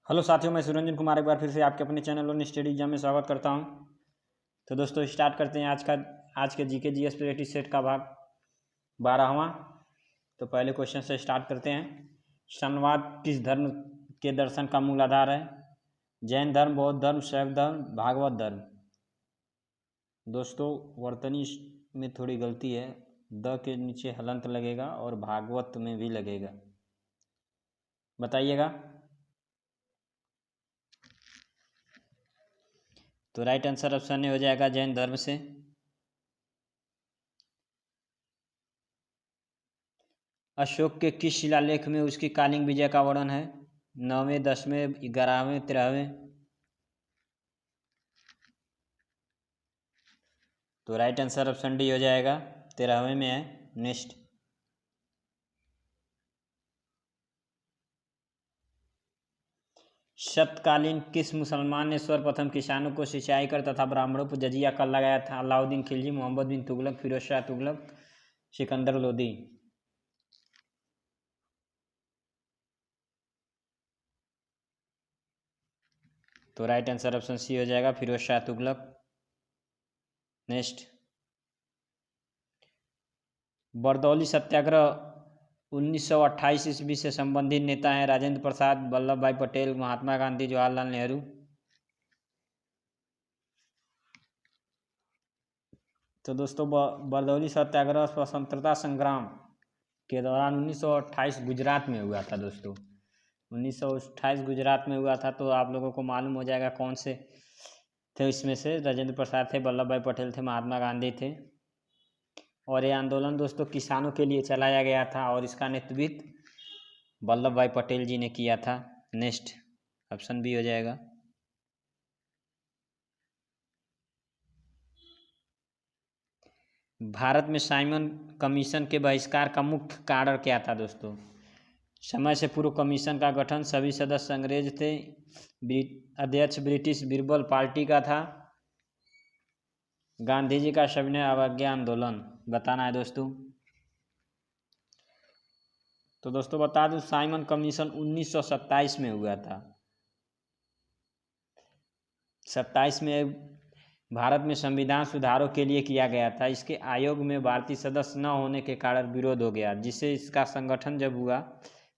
Hello साथियों, मैं सुरंजन कुमार एक बार फिर से आपके अपने चैनल और स्टडी एग्जाम में स्वागत करता हूं। तो दोस्तों स्टार्ट करते हैं आज के जीके जीएस प्रैक्टिस सेट का भाग 12वां। तो पहले क्वेश्चन से स्टार्ट करते हैं। साम्यवाद किस धर्म के दर्शन का मूल आधार है? जैन धर्म, बौद्ध धर्म, शैव धर्म, भागवत धर्म। दोस्तों वर्तनी में थोड़ी गलती है, द के नीचे हलंत लगेगा और भागवत में भी लगेगा, बताइएगा। तो राइट आंसर ऑप्शन ए हो जाएगा जैन धर्म से। अशोक के किस शिलालेख में उसकी कालिंग विजय का वर्णन है? 9वें, 10वें, 11वें, 13वें। तो राइट आंसर ऑप्शन डी हो जाएगा, 13वें में है। नेक्स्ट, शतकालीन किस मुसलमान ने सर्वप्रथम किसानों को सिंचाई कर तथा ब्राह्मणों पर जजिया कर लगाया था? अलाउद्दीन खिलजी, मोहम्मद बिन तुगलक, फिरोज शाह तुगलक, सिकंदर लोदी। तो राइट आंसर ऑप्शन सी हो जाएगा, फिरोज शाह तुगलक। नेक्स्ट, बरदौली सत्याग्रह 1928 ईस्वी से संबंधित नेता हैं? राजेंद्र प्रसाद, वल्लभ भाई पटेल, महात्मा गांधी, जवाहरलाल नेहरू। तो दोस्तों बरदौली सत्याग्रह स्वतंत्रता संग्राम के दौरान 1928 गुजरात में हुआ था। दोस्तों 1928 गुजरात में हुआ था। तो आप लोगों को मालूम हो जाएगा कौन से थे इसमें से। राजेंद्र प्रसाद थे, वल्लभ भाई पटेल थे, महात्मा गांधी थे। और ये आंदोलन दोस्तों किसानों के लिए चलाया गया था और इसका नेतृत्व वल्लभ भाई पटेल जी ने किया था। नेक्स्ट, ऑप्शन बी हो जाएगा। भारत में साइमन कमीशन के बहिष्कार का मुख्य कारण क्या था? दोस्तों समय से पूर्व कमीशन का गठन, सभी सदस्य अंग्रेज थे, अध्यक्ष ब्रिटिश लिबरल पार्टी का था, गांधी जी का सविनय अवज्ञा आंदोलन। बताना है दोस्तों। तो दोस्तों बता दूं, साइमन कमीशन 1927 में हुआ था। 27 में भारत में संविधान सुधारों के लिए किया गया था। इसके आयोग में भारतीय सदस्य न होने के कारण विरोध हो गया, जिससे इसका संगठन जब हुआ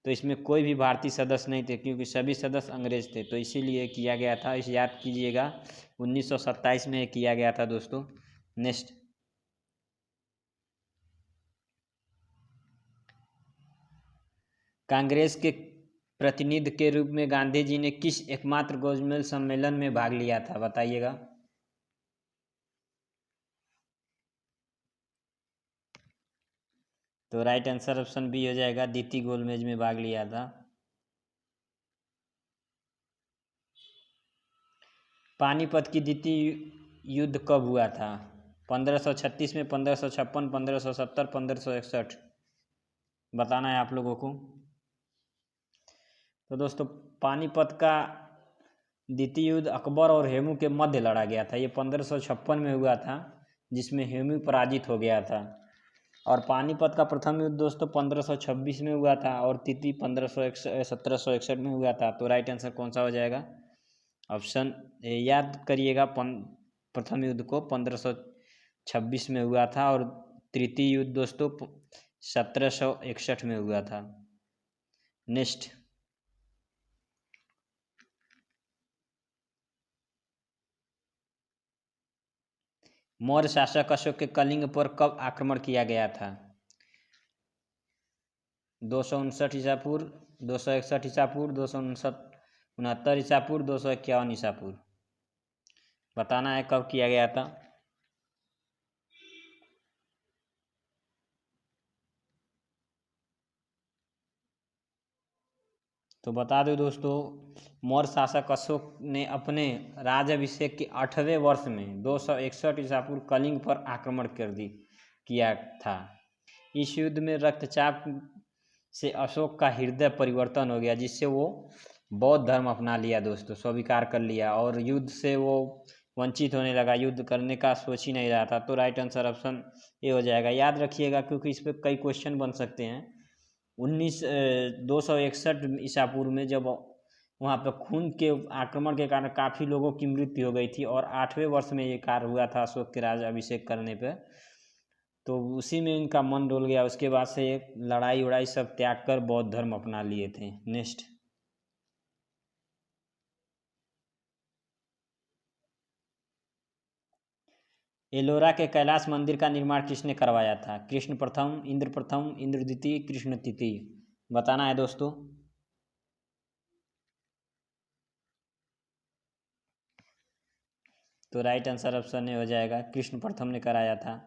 तो इसमें कोई भी भारतीय सदस्य नहीं थे, क्योंकि सभी सदस्य अंग्रेज थे। तो इसीलिए किया गया था, इसे याद कीजिएगा, 1927 में किया गया था दोस्तों। नेक्स्ट, कांग्रेस के प्रतिनिधि के रूप में गांधी जी ने किस एकमात्र गोलमेज सम्मेलन में भाग लिया था? बताइएगा। तो राइट आंसर ऑप्शन बी हो जाएगा, द्वितीय गोलमेज में भाग लिया था। पानीपत की द्वितीय युद्ध कब हुआ था? 1536 में, 1556, 1570, 1561। बताना है आप लोगों को। तो दोस्तों पानीपत का द्वितीय युद्ध अकबर और हेमू के मध्य लड़ा गया था। ये 1556 में हुआ था, जिसमें हेमू पराजित हो गया था। और पानीपत का प्रथम युद्ध दोस्तों 1526 में हुआ था और द्वितीय 1761 में हुआ था। तो राइट आंसर कौन सा हो जाएगा? ऑप्शन याद करिएगा, प्रथम युद्ध को 1526 में हुआ था और तृतीय युद्ध दोस्तों 1761 में हुआ था। नेक्स्ट, मौर्य शासक अशोक के कलिंग पर कब आक्रमण किया गया था? 259 ईसा पूर्व, 261 ईसा पूर्व, 269 ईसा पूर्व, 251 ईसा पूर्व। बताना है कब किया गया था। तो बता दो दोस्तों, मौर्य शासक अशोक ने अपने राज्याभिषेक के 8वें वर्ष में 261 ईसा पूर्व कलिंग पर आक्रमण किया था। इस युद्ध में रक्तचाप से अशोक का हृदय परिवर्तन हो गया, जिससे वो बौद्ध धर्म अपना लिया दोस्तों, स्वीकार कर लिया और युद्ध से वो वंचित होने लगा, युद्ध करने का सोच ही नहीं रहा था। तो राइट आंसर ऑप्शन ए हो जाएगा। याद रखिएगा क्योंकि इस पर कई क्वेश्चन बन सकते हैं। 261 ईसा पूर्व में जब वहाँ पर खून के आक्रमण के कारण काफ़ी लोगों की मृत्यु हो गई थी और 8वें वर्ष में ये कार्य हुआ था अशोक के राज अभिषेक करने पे। तो उसी में इनका मन डोल गया। उसके बाद से ये लड़ाई उड़ाई सब त्याग कर बौद्ध धर्म अपना लिए थे। नेक्स्ट, एलोरा के कैलाश मंदिर का निर्माण किसने करवाया था? कृष्ण प्रथम, इंद्र द्वितीय, कृष्ण तृतीय। बताना है दोस्तों। तो राइट आंसर ऑप्शन ए हो जाएगा, कृष्ण प्रथम ने कराया था।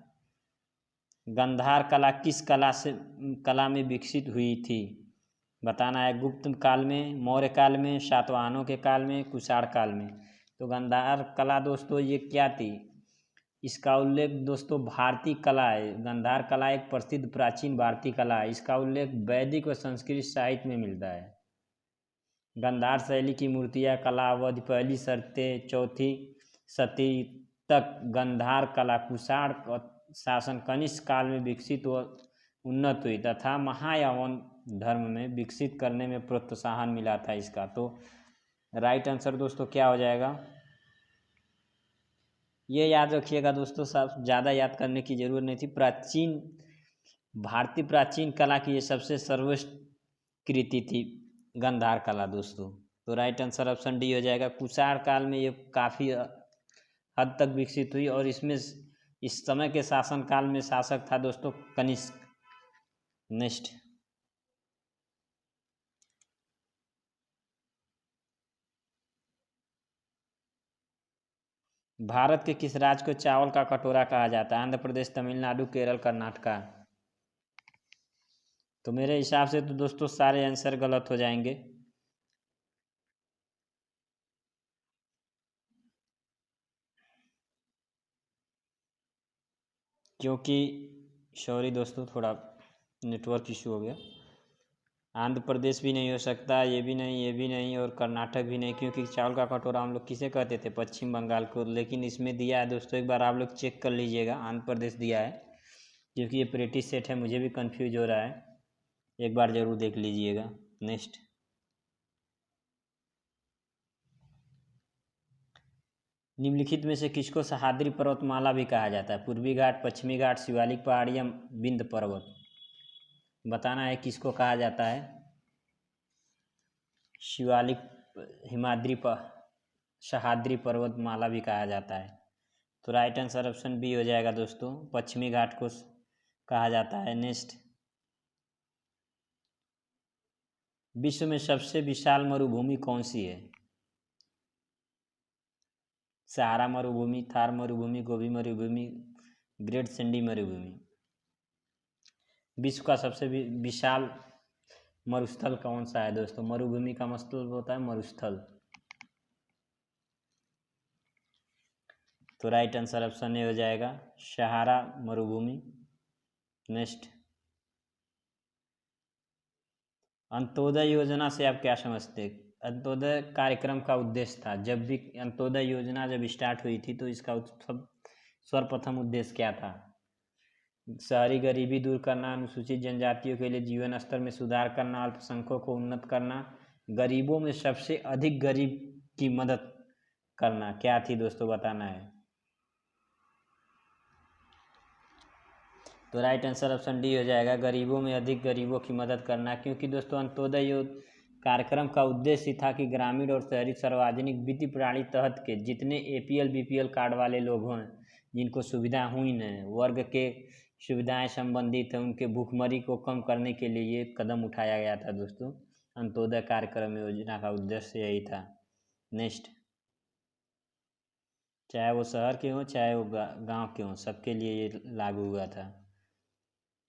गांधार कला किस कला में विकसित हुई थी? बताना है, गुप्त काल में, मौर्य काल में, सातवाहनों के काल में, कुषाण काल में। तो गांधार कला दोस्तों ये क्या थी? इसका उल्लेख दोस्तों भारतीय कला है। गांधार कला एक प्रसिद्ध प्राचीन भारतीय कला है। इसका उल्लेख वैदिक व संस्कृत साहित्य में मिलता है। गांधार शैली की मूर्तियाँ कला अवधि पहली शर्तें चौथी सती तक गांधार कला कुषाण शासन कनिष्क काल में विकसित व उन्नत हुई तथा महायान धर्म में विकसित करने में प्रोत्साहन मिला था इसका। तो राइट आंसर दोस्तों क्या हो जाएगा? ये याद रखिएगा दोस्तों, सब ज़्यादा याद करने की ज़रूरत नहीं थी। भारतीय प्राचीन कला की ये सबसे सर्वोच्च कृति थी गांधार कला दोस्तों। तो राइट आंसर ऑप्शन डी हो जाएगा। कुषाण काल में ये काफ़ी हद तक विकसित हुई और इसमें इस समय के शासन काल में शासक था दोस्तों कनिष्क। नेक्स्ट, भारत के किस राज्य को चावल का कटोरा कहा जाता है? आंध्र प्रदेश, तमिलनाडु, केरल, कर्नाटका। तो मेरे हिसाब से तो दोस्तों सारे आंसर गलत हो जाएंगे, क्योंकि सॉरी दोस्तों थोड़ा नेटवर्क इशू हो गया। आंध्र प्रदेश भी नहीं हो सकता, ये भी नहीं, ये भी नहीं और कर्नाटक भी नहीं, क्योंकि चावल का कटोरा हम लोग किसे कहते थे? पश्चिम बंगाल को। लेकिन इसमें दिया है दोस्तों, एक बार आप लोग चेक कर लीजिएगा, आंध्र प्रदेश दिया है, क्योंकि ये ब्रिटिश सेट है, मुझे भी कंफ्यूज हो रहा है, एक बार ज़रूर देख लीजिएगा। नेक्स्ट, निम्नलिखित में से किसको सह्याद्री पर्वतमाला भी कहा जाता है? पूर्वी घाट, पश्चिमी घाट, शिवालिक पहाड़ी या विंध्य पर्वत। बताना है किसको कहा जाता है। शिवालिक, सह्याद्री पर्वतमाला भी कहा जाता है। तो राइट आंसर ऑप्शन बी हो जाएगा दोस्तों, पश्चिमी घाट को कहा जाता है। नेक्स्ट, विश्व में सबसे विशाल मरुभूमि कौन सी है? सहारा मरुभूमि, थार मरुभूमि, गोबी मरुभूमि, ग्रेट सैंडी मरुभूमि। विश्व का सबसे विशाल मरुस्थल कौन सा है दोस्तों? मरुभूमि का मतलब होता है मरुस्थल। तो राइट आंसर ऑप्शन ए हो जाएगा, सहारा मरुभूमि। नेक्स्ट, अंत्योदय योजना से आप क्या समझते हैं? अंत्योदय कार्यक्रम का उद्देश्य था, जब भी अंत्योदय योजना जब स्टार्ट हुई थी तो इसका सर्वप्रथम उद्देश्य क्या था? शहरी गरीबी दूर करना, अनुसूचित जनजातियों के लिए जीवन स्तर में सुधार करना, अल्पसंख्यकों को उन्नत करना, गरीबों में सबसे अधिक गरीब की मदद करना। क्या थी दोस्तों? बताना है। तो राइट आंसर ऑप्शन डी हो जाएगा, गरीबों में अधिक गरीबों की मदद करना। क्योंकि दोस्तों अंत्योदय कार्यक्रम का उद्देश्य था कि ग्रामीण और शहरी सार्वजनिक वित्तीय प्रणाली तहत के जितने APL BPL कार्ड वाले लोग हैं, जिनको सुविधा हुई न वर्ग के सुविधाएं संबंधित है, उनके भूखमरी को कम करने के लिए ये कदम उठाया गया था दोस्तों। अंत्योदय कार्यक्रम योजना का उद्देश्य यही था। नेक्स्ट, चाहे वो शहर के हों चाहे वो गांव के हों, सबके लिए ये लागू हुआ था।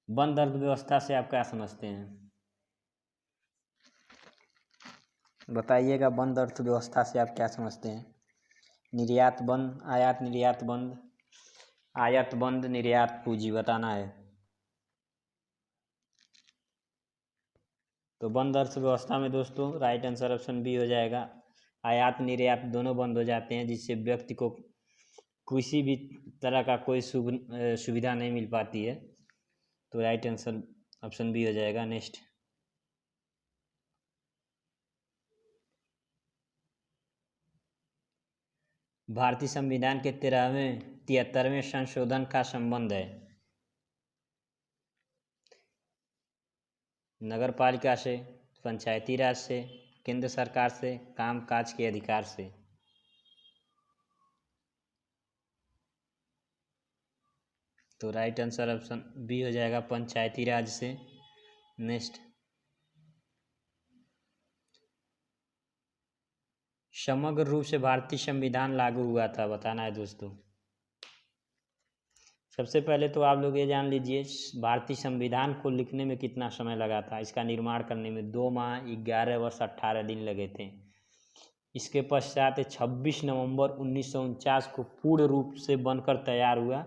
बंद अर्थव्यवस्था से आप क्या समझते हैं? बताइएगा, बंद अर्थव्यवस्था से आप क्या समझते हैं? निर्यात बंद, आयात निर्यात बंद, आयात बंद, निर्यात पूंजी। बताना है। तो बंद अर्थव्यवस्था में दोस्तों राइट आंसर ऑप्शन बी हो जाएगा, आयात निर्यात दोनों बंद हो जाते हैं, जिससे व्यक्ति को किसी भी तरह का कोई सुविधा नहीं मिल पाती है। तो राइट आंसर ऑप्शन बी हो जाएगा। नेक्स्ट, भारतीय संविधान के 73वें संशोधन का संबंध है? नगर पालिका से, पंचायती राज से, केंद्र सरकार से, कामकाज के अधिकार से। तो राइट आंसर ऑप्शन बी हो जाएगा, पंचायती राज से। नेक्स्ट, समग्र रूप से भारतीय संविधान लागू हुआ था, बताना है दोस्तों। सबसे पहले तो आप लोग ये जान लीजिए, भारतीय संविधान को लिखने में कितना समय लगा था। इसका निर्माण करने में 2 माह 11 वर्ष 18 दिन लगे थे। इसके पश्चात 26 नवंबर 1949 को पूर्ण रूप से बनकर तैयार हुआ।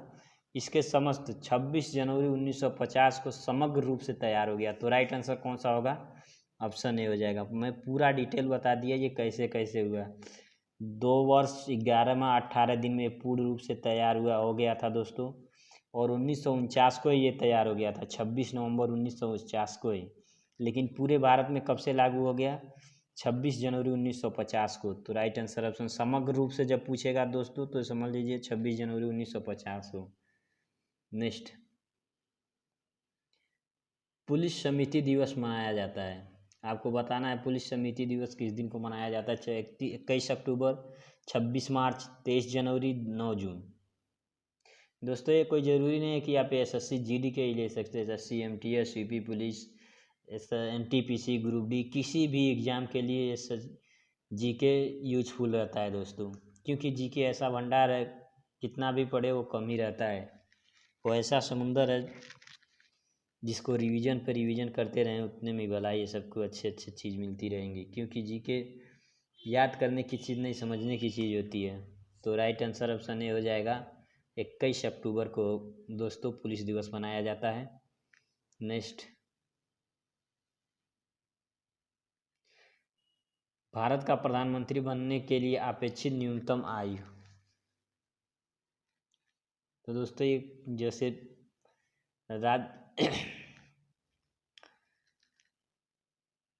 इसके समस्त 26 जनवरी 1950 को समग्र रूप से तैयार हो गया। तो राइट आंसर कौन सा होगा? ऑप्शन ए हो जाएगा। मैं पूरा डिटेल बता दिया ये कैसे कैसे हुआ। 2 वर्ष 11 माह 18 दिन में पूर्ण रूप से तैयार हुआ हो गया था दोस्तों। और 1949 को ये तैयार हो गया था, 26 नवंबर 1949 को ही। लेकिन पूरे भारत में कब से लागू हो गया? 26 जनवरी 1950 को। तो राइट आंसर ऑप्शन, समग्र रूप से जब पूछेगा दोस्तों तो समझ लीजिए 26 जनवरी 1950 को। नेक्स्ट, पुलिस समिति दिवस मनाया जाता है। आपको बताना है पुलिस समिति दिवस किस दिन को मनाया जाता है। 21 अक्टूबर, 26 मार्च, 23 जनवरी, 9 जून। दोस्तों ये कोई ज़रूरी नहीं है कि आप एसएससी जीडी के ही ले सकते हैं। SSC, MTS, UP police, NTPC, group D, किसी भी एग्ज़ाम के लिए जीके यूजफुल रहता है दोस्तों। क्योंकि जीके ऐसा भंडार है, कितना भी पढ़े वो कम ही रहता है। वो ऐसा समुंदर है जिसको रिवीजन पर रिवीजन करते रहें उतने में भलाई है, सबको अच्छे अच्छे चीज़ मिलती रहेंगी। क्योंकि जीके याद करने की चीज़ नहीं, समझने की चीज़ होती है। तो राइट आंसर ऑप्शन ए हो जाएगा। 21 अक्टूबर को दोस्तों पुलिस दिवस मनाया जाता है। नेक्स्ट, भारत का प्रधानमंत्री बनने के लिए अपेक्षित न्यूनतम आयु। तो दोस्तों ये जैसे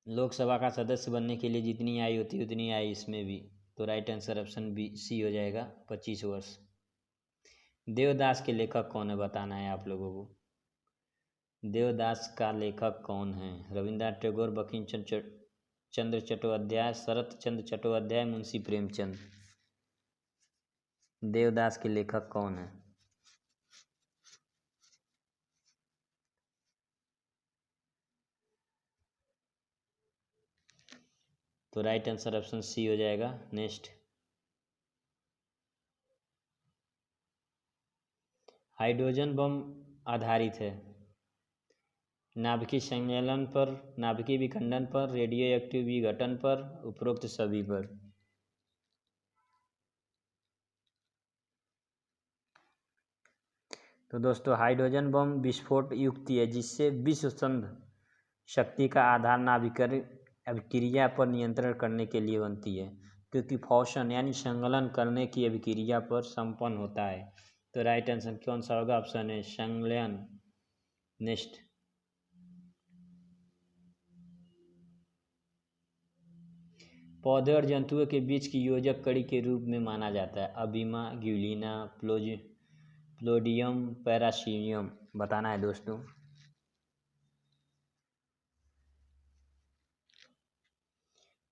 लोकसभा का सदस्य बनने के लिए जितनी आयु होती है उतनी आयु इसमें भी। तो right answer option B C हो जाएगा, 25 वर्ष। देवदास के लेखक कौन है, बताना है आप लोगों को। देवदास का लेखक कौन है? रविंद्रनाथ टैगोर, बंकिम चंद्र चट्टोपाध्याय, शरत चंद्र चट्टोपाध्याय, मुंशी प्रेमचंद। देवदास के लेखक कौन है? तो राइट आंसर ऑप्शन सी हो जाएगा। नेक्स्ट, हाइड्रोजन बम आधारित है। नाभिकीय संमेलन पर, नाभिकीय विखंडन पर, रेडियो एक्टिव विघटन पर, उपरोक्त सभी पर। तो दोस्तों हाइड्रोजन बम विस्फोट युक्ति है जिससे विश्व संघ शक्ति का आधार नाभिकीय अभिक्रिया पर नियंत्रण करने के लिए बनती है। क्योंकि फॉशन यानी संकलन करने की अभिक्रिया पर संपन्न होता है। तो राइट आंसर कौन सा होगा? ऑप्शन है संलयन। नेक्स्ट, पौधे और जंतुओं के बीच की योजक कड़ी के रूप में माना जाता है। अबीमा, ग्यूलिना, प्लोडियम, पैरासीनियम। बताना है दोस्तों।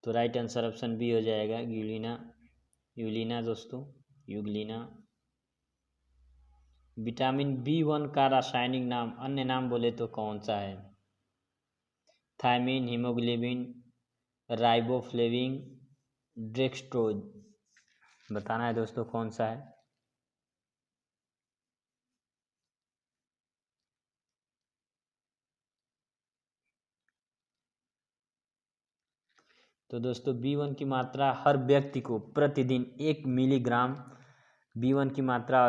तो राइट आंसर ऑप्शन बी हो जाएगा, ग्यूलिना, यूलिना दोस्तों, यूग्लिना। विटामिन B1 का रासायनिक नाम, अन्य नाम बोले तो कौन सा है? Thiamine, haemoglobin, riboflavin, dextrose. बताना है दोस्तों कौन सा है। तो दोस्तों B1 की मात्रा हर व्यक्ति को प्रतिदिन 1 मिलीग्राम B1 की मात्रा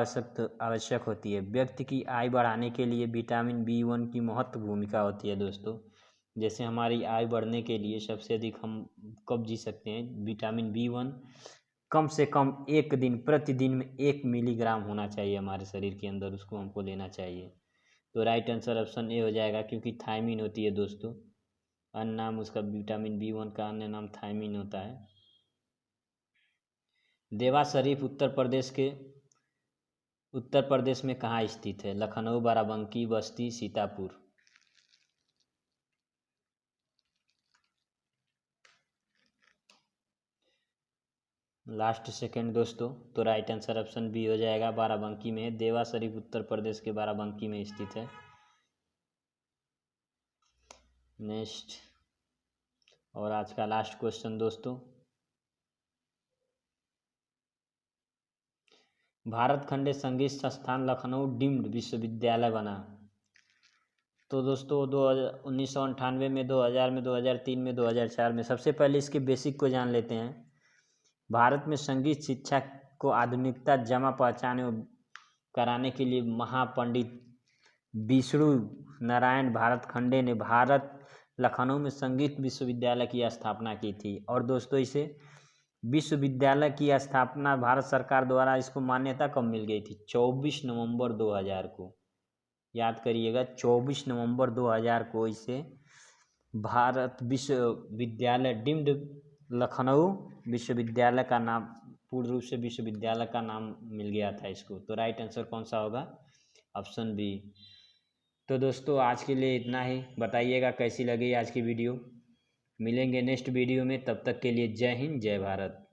आवश्यक होती है। व्यक्ति की आयु बढ़ाने के लिए विटामिन B1 की महत्वपूर्ण भूमिका होती है दोस्तों। जैसे हमारी आयु बढ़ने के लिए सबसे अधिक हम कब जी सकते हैं? विटामिन B1 कम से कम एक दिन प्रतिदिन में 1 मिलीग्राम होना चाहिए हमारे शरीर के अंदर, उसको हमको लेना चाहिए। तो राइट आंसर ऑप्शन ए हो जाएगा, क्योंकि थायमिन होती है दोस्तों। अन्य नाम उसका विटामिन B1 का अन्य नाम थायमिन होता है। देवास शरीफ उत्तर प्रदेश में कहाँ स्थित है? लखनऊ, बाराबंकी, बस्ती, सीतापुर। लास्ट सेकंड दोस्तों, तो राइट आंसर ऑप्शन बी हो जाएगा, बाराबंकी में है। देवास शरीफ उत्तर प्रदेश के बाराबंकी में स्थित है। नेक्स्ट और आज का लास्ट क्वेश्चन दोस्तों, भारत खंडे संगीत संस्थान लखनऊ डीम्ड विश्वविद्यालय बना। तो दोस्तों 1998 में, 2000 में, 2003 में, 2004 में। सबसे पहले इसके बेसिक को जान लेते हैं। भारत में संगीत शिक्षा को आधुनिकता जमा पहचाने कराने के लिए महापंडित विष्णु नारायण भारत खंडे ने लखनऊ में संगीत विश्वविद्यालय की स्थापना की थी। और दोस्तों इसे विश्वविद्यालय की स्थापना भारत सरकार द्वारा इसको मान्यता कब मिल गई थी? 24 नवंबर 2000 को। याद करिएगा, 24 नवंबर 2000 को इसे भारत विश्वविद्यालय डीम्ड लखनऊ विश्वविद्यालय का नाम, पूर्ण रूप से विश्वविद्यालय का नाम मिल गया था इसको। तो राइट आंसर कौन सा होगा? Option B. तो दोस्तों आज के लिए इतना ही। बताइएगा कैसी लगी आज की वीडियो। मिलेंगे नेक्स्ट वीडियो में, तब तक के लिए जय हिंद, जय भारत।